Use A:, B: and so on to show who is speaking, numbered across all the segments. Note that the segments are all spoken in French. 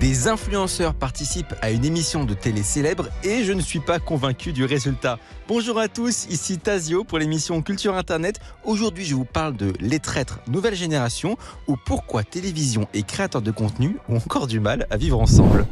A: Des influenceurs participent à une émission de télé célèbre et je ne suis pas convaincu du résultat. Bonjour à tous, ici Tazio pour l'émission Culture Internet. Aujourd'hui, je vous parle de Les Traîtres nouvelle génération ou pourquoi télévision et créateurs de contenu ont encore du mal à vivre ensemble.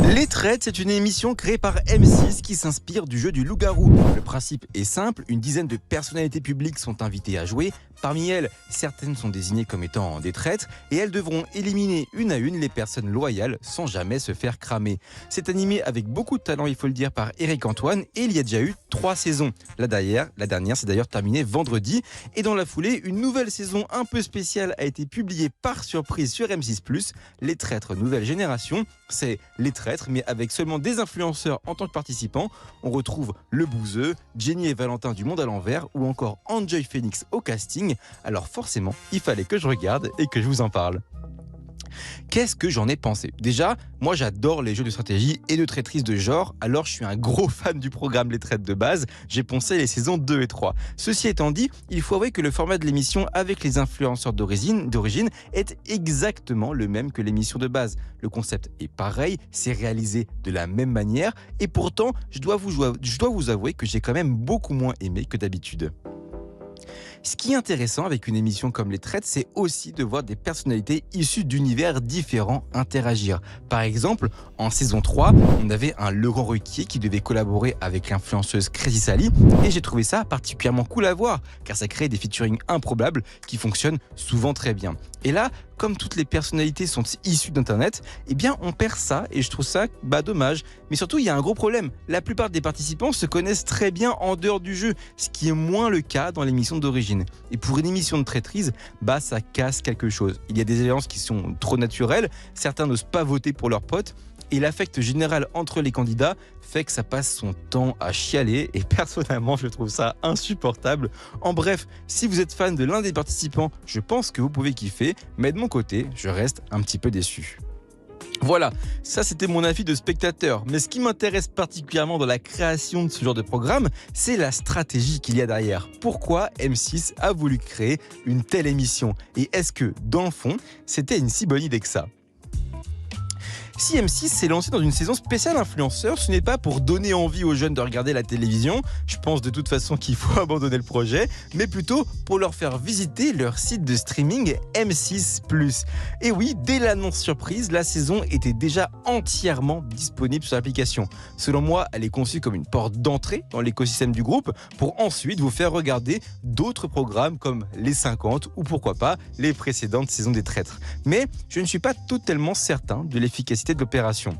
A: Les Traîtres, c'est une émission créée par M6 qui s'inspire du jeu du loup-garou. Le principe est simple, une dizaine de personnalités publiques sont invitées à jouer. Parmi elles, certaines sont désignées comme étant des traîtres et elles devront éliminer une à une les personnes loyales sans jamais se faire cramer. C'est animé avec beaucoup de talent, il faut le dire, par Eric Antoine et il y a déjà eu 3 saisons. La dernière s'est d'ailleurs terminée vendredi et dans la foulée, une nouvelle saison un peu spéciale a été publiée par surprise sur M6+, Les Traîtres nouvelle génération. C'est Les Traîtres mais avec seulement des influenceurs en tant que participants. On retrouve Le Bouzeux, Jenny et Valentin du Monde à l'envers ou encore Enjoy Phoenix au casting. Alors forcément, il fallait que je regarde et que je vous en parle. Qu'est-ce que j'en ai pensé ? Déjà, moi j'adore les jeux de stratégie et de traîtrise de genre, alors je suis un gros fan du programme Les Traîtres de base, j'ai poncé les saisons 2 et 3. Ceci étant dit, il faut avouer que le format de l'émission avec les influenceurs d'origine est exactement le même que l'émission de base. Le concept est pareil, c'est réalisé de la même manière, et pourtant, je dois vous avouer que j'ai quand même beaucoup moins aimé que d'habitude. Ce qui est intéressant avec une émission comme Les Traîtres, c'est aussi de voir des personnalités issues d'univers différents interagir. Par exemple, en saison 3, on avait un Laurent Ruquier qui devait collaborer avec l'influenceuse Crazy Sally et j'ai trouvé ça particulièrement cool à voir car ça crée des featuring improbables qui fonctionnent souvent très bien. Et là, comme toutes les personnalités sont issues d'Internet, eh bien on perd ça et je trouve ça dommage. Mais surtout, il y a un gros problème. La plupart des participants se connaissent très bien en dehors du jeu, ce qui est moins le cas dans l'émission d'origine. Et pour une émission de traîtrise, ça casse quelque chose. Il y a des alliances qui sont trop naturelles, certains n'osent pas voter pour leurs potes, et l'affect général entre les candidats fait que ça passe son temps à chialer et personnellement je trouve ça insupportable. En bref, si vous êtes fan de l'un des participants, je pense que vous pouvez kiffer, mais de mon côté, je reste un petit peu déçu. Voilà, ça c'était mon avis de spectateur, mais ce qui m'intéresse particulièrement dans la création de ce genre de programme, c'est la stratégie qu'il y a derrière. Pourquoi M6 a voulu créer une telle émission ? Et est-ce que, dans le fond, c'était une si bonne idée que ça ? Si M6 s'est lancé dans une saison spéciale influenceur, ce n'est pas pour donner envie aux jeunes de regarder la télévision, je pense de toute façon qu'il faut abandonner le projet, mais plutôt pour leur faire visiter leur site de streaming M6+. Et oui, dès l'annonce surprise, la saison était déjà entièrement disponible sur l'application. Selon moi, elle est conçue comme une porte d'entrée dans l'écosystème du groupe pour ensuite vous faire regarder d'autres programmes comme Les 50 ou pourquoi pas les précédentes saisons des Traîtres. Mais je ne suis pas totalement certain de l'efficacité de l'opération.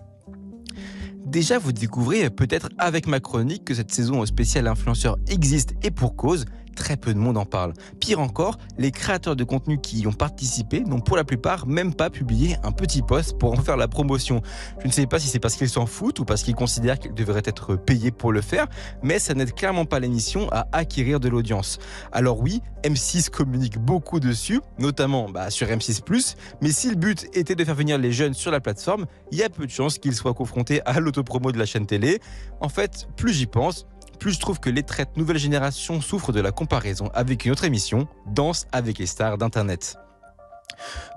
A: Déjà, vous découvrez peut-être avec ma chronique que cette saison spéciale influenceur existe et pour cause, très peu de monde en parle. Pire encore, les créateurs de contenu qui y ont participé n'ont pour la plupart même pas publié un petit post pour en faire la promotion. Je ne sais pas si c'est parce qu'ils s'en foutent ou parce qu'ils considèrent qu'ils devraient être payés pour le faire, mais ça n'aide clairement pas l'émission à acquérir de l'audience. Alors oui, M6 communique beaucoup dessus, notamment sur M6+, mais si le but était de faire venir les jeunes sur la plateforme, il y a peu de chances qu'ils soient confrontés à l'autopromo de la chaîne télé. En fait, plus j'y pense, plus je trouve que Les Traîtres nouvelle génération souffrent de la comparaison avec une autre émission, Danse avec les stars d'Internet.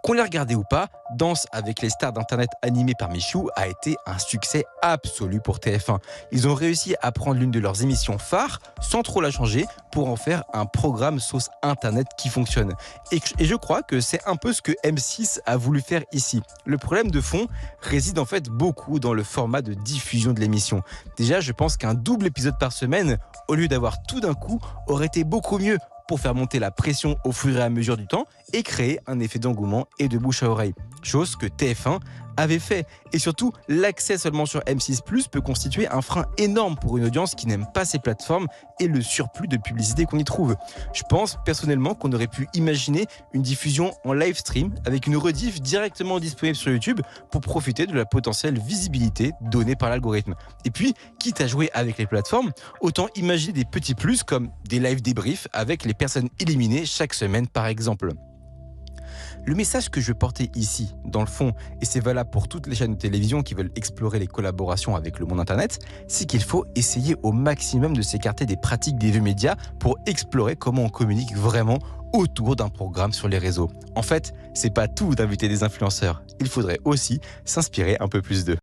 A: Qu'on l'ait regardé ou pas, Danse avec les stars d'Internet animée par Michou a été un succès absolu pour TF1. Ils ont réussi à prendre l'une de leurs émissions phares, sans trop la changer, pour en faire un programme sauce Internet qui fonctionne. Et je crois que c'est un peu ce que M6 a voulu faire ici. Le problème de fond réside en fait beaucoup dans le format de diffusion de l'émission. Déjà, je pense qu'un double épisode par semaine, au lieu d'avoir tout d'un coup, aurait été beaucoup mieux pour faire monter la pression au fur et à mesure du temps et créer un effet d'engouement et de bouche à oreille. Chose que TF1 avait fait. Et surtout, l'accès seulement sur M6+ peut constituer un frein énorme pour une audience qui n'aime pas ces plateformes et le surplus de publicité qu'on y trouve. Je pense personnellement qu'on aurait pu imaginer une diffusion en live stream avec une rediff directement disponible sur YouTube pour profiter de la potentielle visibilité donnée par l'algorithme. Et puis, quitte à jouer avec les plateformes, autant imaginer des petits plus comme des live débriefs avec les personnes éliminées chaque semaine par exemple. Le message que je veux porter ici, dans le fond, et c'est valable pour toutes les chaînes de télévision qui veulent explorer les collaborations avec le monde Internet, c'est qu'il faut essayer au maximum de s'écarter des pratiques des vieux médias pour explorer comment on communique vraiment autour d'un programme sur les réseaux. En fait, c'est pas tout d'inviter des influenceurs. Il faudrait aussi s'inspirer un peu plus d'eux.